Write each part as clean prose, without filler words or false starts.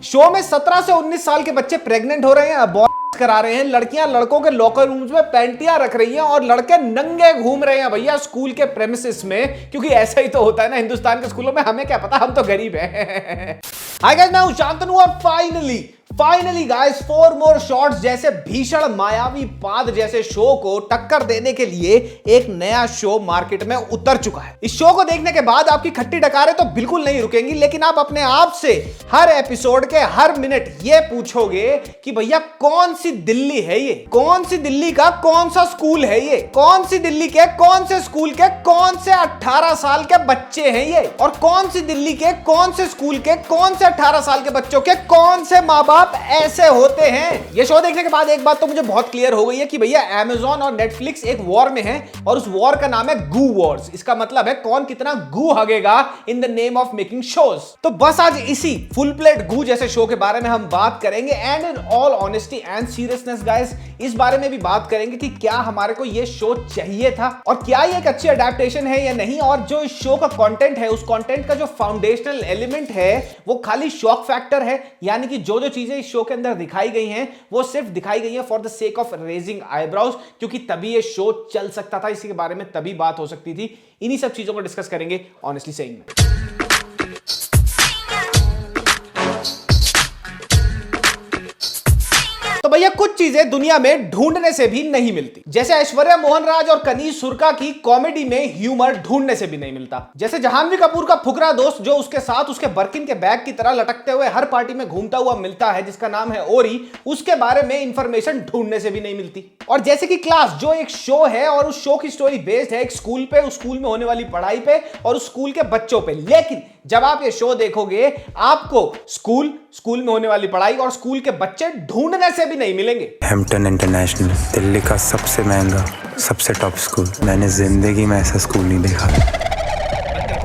Show में 17 से 19 साल के बच्चे प्रेग्नेंट हो रहे हैं, अबॉर्ट करा रहे हैं, लड़कियां लड़कों के लॉकर रूम्स में पैंटियां रख रही हैं और लड़के नंगे घूम रहे हैं भैया स्कूल के प्रेमिसेस में, क्योंकि ऐसा ही तो होता है ना हिंदुस्तान के स्कूलों में। हमें क्या पता, हम तो गरीब हैं। हाय गाइस, मैं हूं शांतनु और फाइनली गाइस 4 मोर शॉट्स जैसे भीषण मायावी पाद जैसे शो को टक्कर देने के लिए एक नया शो मार्केट में उतर चुका है। इस शो को देखने के बाद आपकी खट्टी डकारें तो बिल्कुल नहीं रुकेंगी, लेकिन आप अपने आप से हर एपिसोड के हर मिनट ये पूछोगे कि भैया कौन सी दिल्ली है ये, कौन सी दिल्ली का कौन सा स्कूल है ये, कौन सी दिल्ली के कौन से स्कूल के कौन से 18 साल के बच्चे हैं ये, और कौन सी दिल्ली के कौन से स्कूल के कौन से 18 साल के बच्चों के कौन से माँ बाप ऐसे होते हैं। ये शो देखने के बाद एक बात तो मुझे बहुत क्लियर हो गई है कि भैया Amazon और Netflix एक वॉर में है और उस वॉर का नाम है गू वॉर्स। इसका मतलब है कौन कितना गू हगेगा in the name of making shows. तो बस आज इसी फुल प्लेट गू जैसे शो के बारे में हम बात करेंगे and in all honesty and seriousness guys इस बारे में भी बात करेंगे कि क्या हमारे को ये शो चाहिए था और क्या ये एक अच्छी अडेप्टेशन है या नहीं, और जो इस शो का कंटेंट है उस कंटेंट का जो फाउंडेशनल एलिमेंट है वो खाली शॉक फैक्टर है, यानी कि जो चीजें इस शो के अंदर दिखाई गई हैं वो सिर्फ दिखाई गई हैं for the sake of raising eyebrows, क्योंकि तभी ये शो चल सकता था, इसी के बारे में तभी बात हो सकती थी। इन्हीं सब चीजों को डिस्कस करेंगे ऑनेस्टली सेइंग में। तो भैया कुछ चीजें दुनिया में ढूंढने से भी नहीं मिलती, जैसे ऐश्वर्या मोहनराज और कनीज सुरका की कॉमेडी में ह्यूमर ढूंढने से भी नहीं मिलता, जैसे जहानवी कपूर का फुकरा दोस्त जो उसके साथ उसके बर्किन के बैग की तरह लटकते हुए हर पार्टी में घूमता हुआ मिलता है जिसका नाम है ओरी, उसके बारे में इंफॉर्मेशन ढूंढने से भी नहीं मिलती। और जैसे कि क्लास जो एक शो है और उस शो की स्टोरी बेस्ड है एक स्कूल पे, उस स्कूल में होने वाली पढ़ाई पे और उस स्कूल के बच्चों पे, लेकिन जब आप ये शो देखोगे आपको स्कूल में होने वाली पढ़ाई और स्कूल के बच्चे ढूंढने से भी नहीं मिलेंगे। हैम्पटन इंटरनेशनल दिल्ली का सबसे महंगा सबसे टॉप स्कूल, मैंने जिंदगी में ऐसा स्कूल नहीं देखा।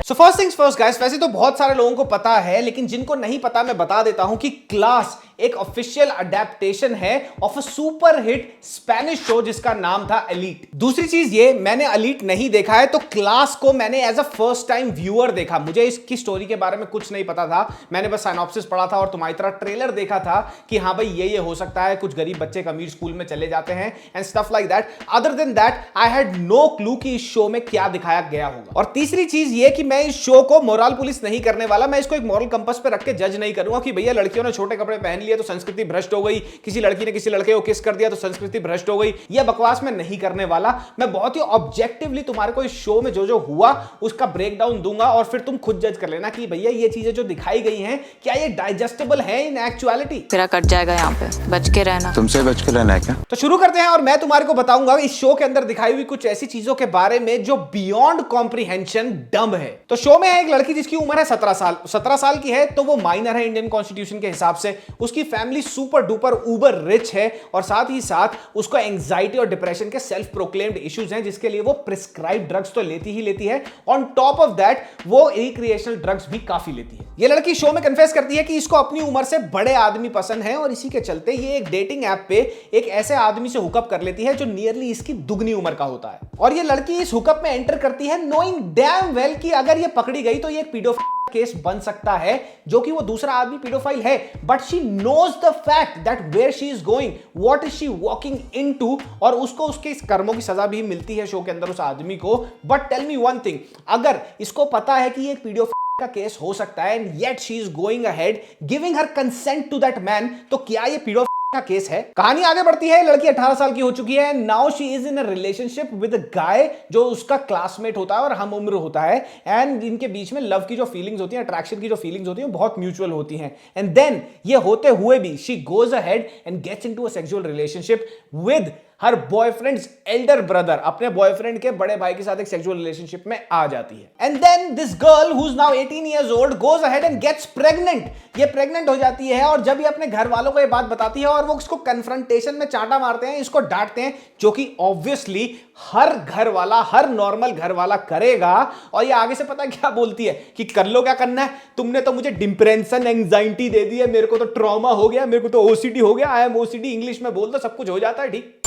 So first things first guys, वैसे तो बहुत सारे लोगों को पता है, लेकिन जिनको नहीं पता मैं बता देता हूं कि क्लास एक ऑफिशियल अडेप्टेशन है of a super hit Spanish show जिसका नाम था एलीट। दूसरी चीज ये, मैंने एलीट नहीं देखा है, तो क्लास को मैंने as a first time viewer देखा। मुझे इसकी स्टोरी के बारे में कुछ नहीं पता था, मैंने बस साइनॉप्सिस पढ़ा था और तुम्हारी तरह ट्रेलर देखा था कि हाँ भाई ये हो सकता है, कुछ गरीब बच्चे अमीर स्कूल में चले जाते हैं and stuff like that. Other than that I had no clue कि इस शो में क्या दिखाया गया होगा। और तीसरी चीज ये कि मैं इस शो को मोरल पुलिस नहीं करने वाला, मैं इसको एक मॉरल कंपास पे रख के जज नहीं करूंगा कि भैया लड़कियों ने छोटे कपड़े पहन लिए तो संस्कृति भ्रष्ट हो गई, किसी लड़की ने किसी लड़के को किस कर दिया तो संस्कृति भ्रष्ट हो गई। यह बकवास मैं नहीं करने वाला। मैं बहुत ही ऑब्जेक्टिवली तुम्हारे को इस शो में जो जो हुआ उसका ब्रेकडाउन दूंगा और फिर तुम खुद जज कर लेना कि भैया ये चीजें जो दिखाई गई हैं क्या ये डाइजेस्टेबल है इन एक्चुअलिटी। तेरा कट जाएगा यहाँ पे, बच के रहना। तुमसे बच के रहना है क्या? तो शुरू करते हैं और मैं तुम्हारे को बताऊंगा इस शो के अंदर दिखाई हुई कुछ ऐसी चीजों के बारे में जो बियॉन्ड कॉम्प्रिहेंशन डम्ब है। तो शो में है एक लड़की जिसकी उम्र है 17 साल की है, तो वो माइनर है इंडियन कॉन्स्टिट्यूशन के हिसाब से। उसकी फैमिली सुपर डुपर उबर रिच है और साथ ही साथ उसको एंजाइटी और डिप्रेशन के सेल्फ प्रोक्लेम्ड इश्यूज हैं जिसके लिए वो प्रिस्क्राइब ड्रग्स तो लेती ही लेती है। ऑन टॉप ऑफ दैट वो रिक्रिएशनल ड्रग्स भी काफी लेती है। ये लड़की शो में कन्फेस करती है कि इसको अपनी उम्र से बड़े आदमी पसंद है और इसी के चलते ये एक डेटिंग ऐप पे एक ऐसे आदमी से हुकअप कर लेती है जो नियरली इसकी दुगनी उम्र का होता है। और ये लड़की इस हुकअप में एंटर करती है नोइंग डैम वेल कि अगर ये पकड़ी गई तो ये एक पीडोफाइल केस बन सकता है, जो कि वो दूसरा आदमी पीडोफाइल है, but she knows the fact that where she is going, what is she walking into, और उसको उसके इस कर्मों की सजा भी मिलती है शो के अंदर उस आदमी को। But tell me one thing, अगर इसको पता है कि ये एक पीडोफाइल का केस हो सकता है and yet she is going ahead giving her consent to that man, तो क्या ये पीडोफाइल का केस है? कहानी आगे बढ़ती है, लड़की 18 साल की हो चुकी है, now she is in a relationship with a guy जो उसका क्लासमेट होता है और हम उम्र होता है, एंड इनके बीच में लव की जो फीलिंग्स होती हैं, अट्रैक्शन की जो फीलिंग्स होती हैं, बहुत म्यूचुअल होती हैं। एंड देन ये होते हुए भी she goes ahead and gets into a sexual relationship with her boyfriend's elder brother, अपने बॉयफ्रेंड के बड़े भाई के साथ एक सेक्सुअल रिलेशनशिप में आ जाती है। And then this girl who is now 18 years old goes ahead and gets pregnant. ये प्रेग्नेंट हो जाती है और जब ये अपने घर वालों को ये बात बताती है और वो उसको कन्फ्रंटेशन में चांटा मारते हैं, इसको डांटते हैं, जो कि ऑब्वियसली हर घर वाला, हर नॉर्मल घर वाला करेगा। और ये आगे से पता क्या बोलती है कि कर लो क्या करना है, तुमने तो मुझे डिप्रेशन एंजाइटी दे दी है, मेरे को तो ट्रॉमा हो गया, मेरे को तो ओसीडी हो गया, आई एम ओसीडी, इंग्लिश में बोल दो सब कुछ हो जाता है ठीक।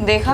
देखा,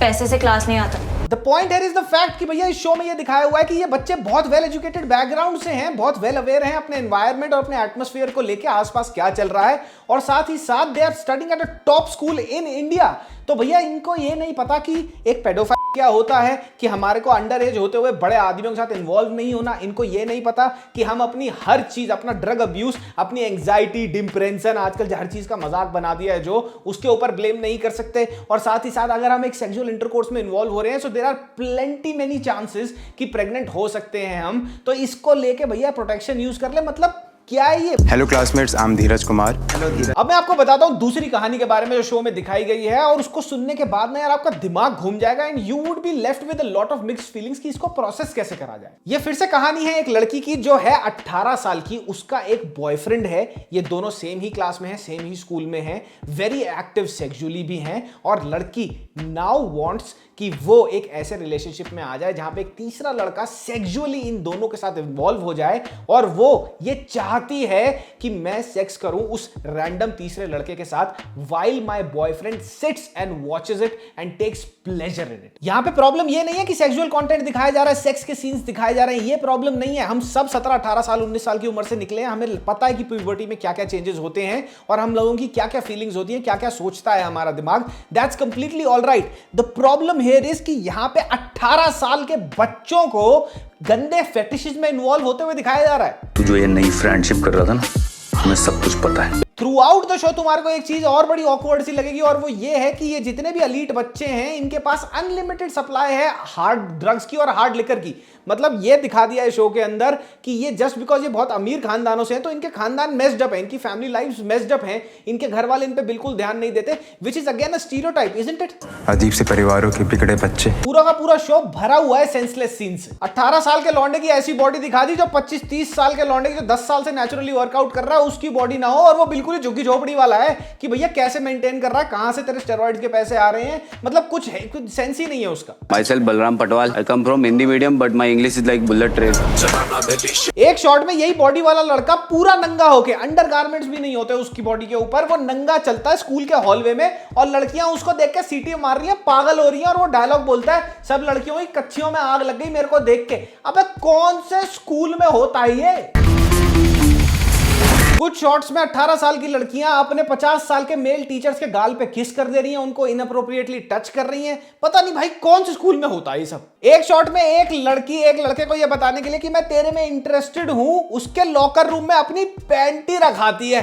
पैसे से क्लास नहीं आता। The point here is the fact कि भैया इस शो में ये दिखाया हुआ है कि ये बच्चे बहुत वेल एजुकेटेड बैकग्राउंड से हैं, बहुत वेल अवेयर हैं अपने एनवायरनमेंट और अपने एटमॉस्फेयर को लेके आसपास क्या चल रहा है, और साथ ही साथ they are studying at a top school in India. तो भैया इनको ये नहीं पता कि एक पेडोफाइल क्या होता है, कि हमारे को अंडर एज होते हुए बड़े आदमियों के साथ इन्वॉल्व नहीं होना। इनको ये नहीं पता कि हम अपनी हर चीज, अपना ड्रग अब्यूज, अपनी एंग्जाइटी, डिप्रेशन, आजकल हर चीज का मजाक बना दिया है जो, उसके ऊपर ब्लेम नहीं कर सकते। और साथ ही साथ अगर हम एक सेक्सुअल इंटरकोर्स में इन्वॉल्व हो रहे हैं, so there are plenty many chances कि प्रेग्नेंट हो सकते हैं हम। तो इसको लेके भैया प्रोटेक्शन यूज कर ले, मतलब क्या है ये। Hello classmates, I am Dheeraj Kumar. Hello Dheeraj. अब मैं आपको बताता हूं दूसरी कहानी के बारे में जो शो में दिखाई गई है, और उसको सुनने के बाद ना यार आपका दिमाग घूम जाएगा and you would be left with a lot of mixed feelings कि इसको प्रोसेस कैसे करा जाए। ये फिर से कहानी है एक लड़की की जो है 18 साल की, उसका एक बॉयफ्रेंड है, ये दोनों सेम ही क्लास में है, सेम ही स्कूल में है, वेरी एक्टिव सेक्सुअली भी हैं, और लड़की नाउ वांट्स कि वो एक ऐसे रिलेशनशिप में आ जाए जहां पे एक तीसरा लड़का सेक्सुअली इन दोनों के साथ इन्वॉल्व हो जाए, और वो ये चाहती है कि मैं सेक्स करूं उस रैंडम तीसरे लड़के के साथ while my boyfriend sits and watches it and takes pleasure in it. यहां पे प्रॉब्लम ये नहीं है कि सेक्सुअल कंटेंट दिखाया जा रहा है, सेक्स के सीन्स दिखाए जा रहे हैं, ये प्रॉब्लम नहीं है। हम सब 17, 18 साल, 19 साल की उम्र से निकले हैं, हमें पता है कि प्यूबर्टी में क्या क्या चेंजेस होते हैं और हम लोगों की क्या क्या फीलिंग्स होती हैं, क्या क्या सोचता है हमारा दिमाग। That's completely alright. The problem here is कि यहां पे 18 साल के बच्चों को गंदे फेटिशेस में इन्वॉल्व होते हुए दिखाया जा रहा है। तू जो ये नई फ्रेंडशिप कर रहा था ना, हमें सब कुछ पता है। थ्रू आउट द शो तुम्हारे को एक चीज और बड़ी ऑकवर्ड सी लगेगी, और वो ये है कि ये जितने भी एलीट बच्चे हैं इनके पास अनलिमिटेड सप्लाई है हार्ड ड्रग्स की और हार्ड लिकर की। मतलब ये दिखा दिया है शो के अंदर कि ये जस्ट बिकॉज ये बहुत अमीर खानदानों से हैं तो इनके खानदान मेस्ड अप है, इनकी फैमिली लाइफ्स मेस्ड अप हैं, इनके घर वाले इन पे बिल्कुल ध्यान नहीं देते, which is again a stereotype, isn't it. अजीब से परिवारों के बिगड़े बच्चे। पूरा का पूरा शो भरा हुआ है सेंसलेस सीन से। 18 साल के लौंडे की ऐसी बॉडी दिखा दी जो 25-30 साल के लौंडे की जो 10 साल से नेचुरली वर्कआउट कर रहा है उसकी बॉडी ना हो, और वो बिल्कुल ही झुग्गी झोपड़ी वाला है कि भैया कैसे मेंटेन कर रहा है, कहां से तेरे स्टेरॉइड्स के पैसे आ रहे हैं, मतलब कुछ है, कुछ सेंस ही नहीं है उसका। Myself Balram Patwal. I come from Hindi medium, but my English is like bullet train. एक शॉट में यही बॉडी वाला लड़का पूरा नंगा होके, अंडरगारमेंट्स भी नहीं होते उसकी बॉडी के ऊपर, वो नंगा चलता है स्कूल के हॉलवे में, और लड़कियां उसको देख के सीटी मार रही हैं, पागल हो रही हैं, और वो डायलॉग बोलता है, सब लड़कियों की कच्चियों में आग लग गई मेरे को देख के। अबे कौन से स्कूल में होता है ये? कुछ शॉट्स में 18 साल की लड़कियां अपने 50 साल के मेल टीचर्स के गाल पे किस कर दे रही हैं, उनको इनअप्रोप्रिएटली टच कर रही हैं। पता नहीं भाई कौन से स्कूल में होता है ये सब। एक शॉट में एक लड़की एक लड़के को ये बताने के लिए कि मैं तेरे में इंटरेस्टेड हूं, उसके लॉकर रूम में अपनी पैंटी रखाती है।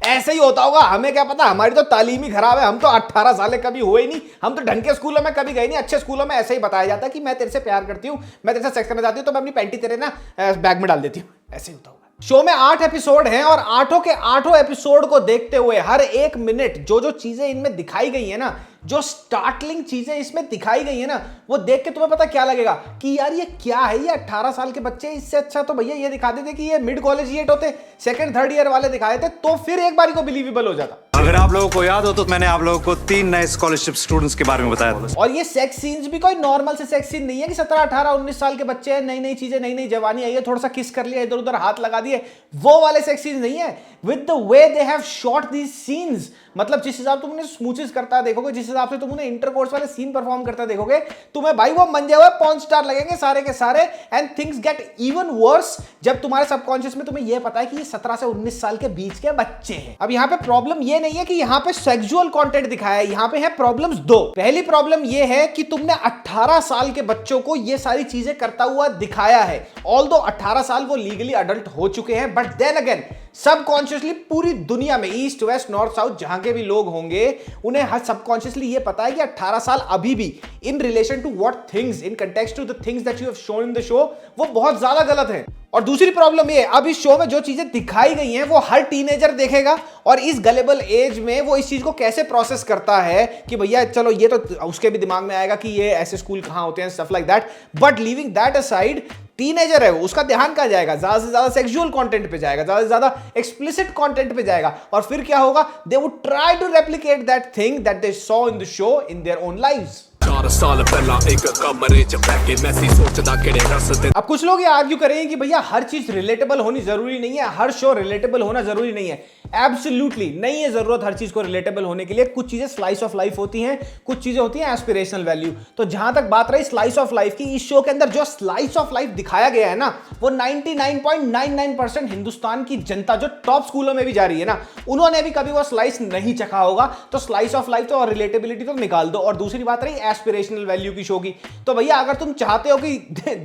ऐसे ही होता होगा, हमें क्या पता, हमारी तो तालीम ही खराब है, हम तो 18 साल कभी हुए ही नहीं, हम तो ढंग के स्कूलों में कभी गए नहीं। अच्छे स्कूलों में ऐसे ही बताया जाता है कि मैं तेरे से प्यार करती हूं, मैं तेरे से सेक्स करना चाहती हूं, तो मैं अपनी पैंटी तेरे ना बैग में डाल देती हूं। ऐसे ही होता होगा। शो में 8 एपिसोड हैं, और 8 के 8 एपिसोड को देखते हुए हर एक मिनट जो जो चीजें इनमें दिखाई गई है ना, जो स्टार्टलिंग चीजें इसमें दिखाई गई है ना, वो देख के तुम्हें पता क्या लगेगा कि यार ये क्या है, ये 18 साल के बच्चे। इससे अच्छा तो भैया ये दिखा देते कि ये मिड कॉलेजिएट होते, सेकंड थर्ड ईयर वाले दिखाए थे, तो फिर एक बारी को बिलीवेबल हो जाता। अगर आप लोगों को याद हो तो मैंने आप लोगों को 3 नए स्कॉलरशिप स्टूडेंट्स के बारे में बताया था। और ये सेक्स सीन्स भी कोई नॉर्मल से सेक्स सीन नहीं है कि 17, 18, 19 साल के बच्चे हैं, नई नई चीजें, नई नई जवानी आई है, थोड़ा सा किस कर लिया, इधर उधर हाथ लगा दिए, वो वाले सेक्स सीन्स नहीं है। With the way they have shot these scenes, मतलब जिस हिसाब से तुमने स्मूचेस करता देखोगे, जिस हिसाब से तुम उन्हें इंटरकोर्स वाले सीन परफॉर्म करता देखोगे, तुम्हें भाई वो मंजे हुए पॉर्न स्टार लगेंगे सारे के सारे। And things get even worse जब तुम्हारे सबकॉन्शियस में तुम्हें यह पता है कि ये 17 से 19 साल के बीच के बच्चे हैं। अब यहाँ पे प्रॉब्लम ये नहीं है कि यहाँ पे सेक्सुअल कंटेंट दिखाया है, यहाँ पे है प्रॉब्लम्स दो। पहली प्रॉब्लम ये है कि तुमने 18 साल के बच्चों को ये सारी चीजें करता हुआ दिखाया है, ऑल्दो 18 साल वो लीगली अडल्ट हो चुके हैं, बट देन अगेन सबकॉन्शियसली पूरी दुनिया में ईस्ट वेस्ट नॉर्थ साउथ जहां के भी लोग होंगे उन्हें हर सबकॉन्शियसली ये पता है कि 18 साल अभी भी in relation to what things, in context to the things that you have shown in the show, वो बहुत ज्यादा गलत है। और दूसरी प्रॉब्लम ये, अब इस शो में जो चीजें दिखाई गई हैं वो हर टीनेजर देखेगा, और इस गलेबल एज में वो इस चीज को कैसे प्रोसेस करता है कि भैया चलो ये तो उसके भी दिमाग में आएगा कि ये ऐसे स्कूल कहां होते हैं, stuff like that. But leaving that aside, teenager है वो, उसका ध्यान कहां जाएगा? ज्यादा से ज्यादा सेक्सुअल कंटेंट पे जाएगा, ज्यादा से ज्यादा एक्सप्लिसिट कंटेंट पे जाएगा, और फिर क्या होगा? They would try to replicate that thing that they saw in the show in their own lives. 4 साल पहला एक कमरे च बैठे मैसी सोचदा केड़े रस्ते। अब कुछ लोग ये आर्ग्यू करेंगे कि भैया हर चीज रिलेटेबल होनी जरूरी नहीं है, हर शो रिलेटेबल होना जरूरी नहीं है। एब्सोल्युटली नहीं है जरूरत हर चीज को रिलेटेबल होने के लिए। कुछ चीजें स्लाइस ऑफ लाइफ होती हैं, कुछ चीजें होती हैं एस्पिरेशनल वैल्यू। तो जहां तक बात रही स्लाइस ऑफ लाइफ की, इस शो के अंदर जो स्लाइस ऑफ लाइफ दिखाया गया है ना, वो 99.99% हिंदुस्तान की जनता जो टॉप स्कूलों में भी जा रही है ना, उन्होंने भी कभी वो स्लाइस नहीं चखा होगा। तो स्लाइस ऑफ लाइफ तो और रिलेटेबिलिटी तो निकाल दो। और दूसरी बात रही एस्पिरेशनल वैल्यू की शो की, तो भैया अगर तुम चाहते हो कि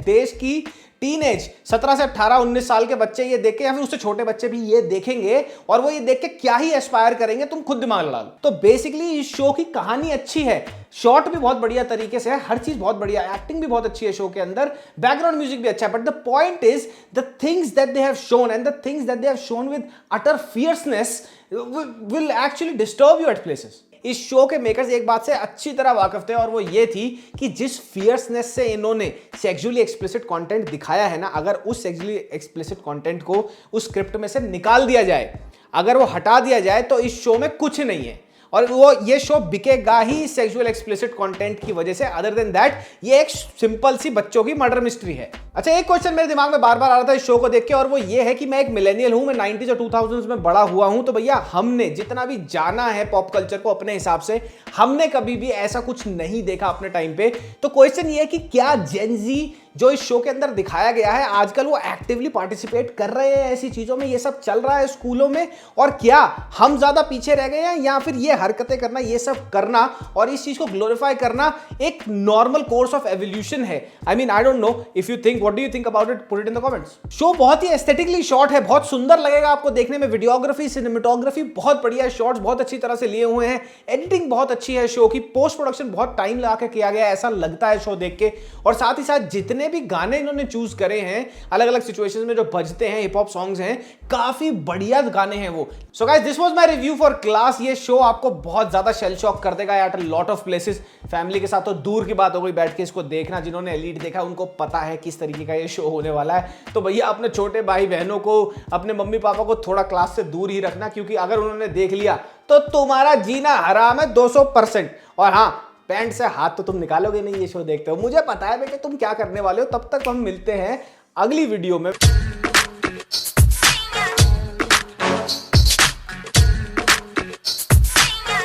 देश की टीनेज 17 से 18-19 साल के बच्चे ये देखें या फिर उससे छोटे बच्चे भी ये देखेंगे और वो ये देख के क्या ही एस्पायर करेंगे, तुम खुद दिमाग लड़ा लो। तो बेसिकली इस शो की कहानी अच्छी है, शॉट भी बहुत बढ़िया तरीके से है, हर चीज बहुत बढ़िया, एक्टिंग भी बहुत अच्छी है शो के अंदर, बैकग्राउंड म्यूजिक भी अच्छा है। But the point is the things that they have shown and the things that they have shown with utter fierceness will actually disturb you at places. इस शो के मेकर्स एक बात से अच्छी तरह वाकिफ थे और वो ये थी कि जिस फियर्सनेस से इन्होंने सेक्सुअली एक्सप्लिसिट कंटेंट दिखाया है ना, अगर उस सेक्सुअली एक्सप्लिसिट कंटेंट को उस स्क्रिप्ट में से निकाल दिया जाए, अगर वो हटा दिया जाए, तो इस शो में कुछ नहीं है। और वो ये शो बिकेगा ही सेक्सुअल एक्सप्लिसिट कंटेंट की वजह से। अदर देन दैट ये एक सिंपल सी बच्चों की मर्डर मिस्ट्री है। अच्छा, एक क्वेश्चन मेरे दिमाग में बार बार आ रहा था इस शो को देख के, और वो ये है कि मैं एक मिलेनियल हूं, मैं 90s और 2000s में बड़ा हुआ हूं। तो भैया हमने जितना भी जाना है पॉप कल्चर को अपने हिसाब से, हमने कभी भी ऐसा कुछ नहीं देखा अपने टाइम पे। तो क्वेश्चन ये है कि क्या जेन जी जो इस शो के अंदर दिखाया गया है आजकल वो एक्टिवली पार्टिसिपेट कर रहे हैं ऐसी चीजों में, ये सब चल रहा है स्कूलों में, और क्या हम ज्यादा पीछे रह गए हैं, या फिर ये हरकतें करना, ये सब करना और इस चीज को ग्लोरीफाई करना एक नॉर्मल कोर्स ऑफ एवोल्यूशन है। I mean I don't know if you think, what do you think about it, put it in the comments. Show बहुत ही एस्थेटिकली शॉट है, बहुत सुंदर लगेगा आपको देखने में, वीडियोग्राफी सिनेमेटोग्राफी बहुत बढ़िया है, शॉट्स बहुत अच्छी तरह से लिए हुए हैं, एडिटिंग बहुत अच्छी है शो की, पोस्ट प्रोडक्शन बहुत टाइम लगा के किया गया है ऐसा लगता है शो देख के। और साथ ही साथ जितने भी गाने इन्होंने चूज करे हैं अलग अलग सिचुएशंस में जो बजते हैं, हिप हॉप सॉन्ग्स हैं, काफी बढ़िया गाने हैं वो। So guys, this was my review for class. ये शो आपको बहुत ज्यादा शेल शॉक कर देगा at a lot of places. Family के साथ तो दूर की बात हो गई बैठ के इसको देखना, जिन्होंने एलीट देखा उनको पता है किस तरीके का ये शो होने वाला है। तो भैया अपने छोटे भाई बहनों को, अपने मम्मी पापा को थोड़ा क्लास से दूर ही रखना, क्योंकि अगर उन्होंने देख लिया तो तुम्हारा जीना हराम है 200%। और हाँ, पैंट से हाथ तो तुम निकालोगे नहीं ये शो देखते हो, मुझे पता है बेटे तुम क्या करने वाले हो। तब तक हम मिलते हैं अगली वीडियो में।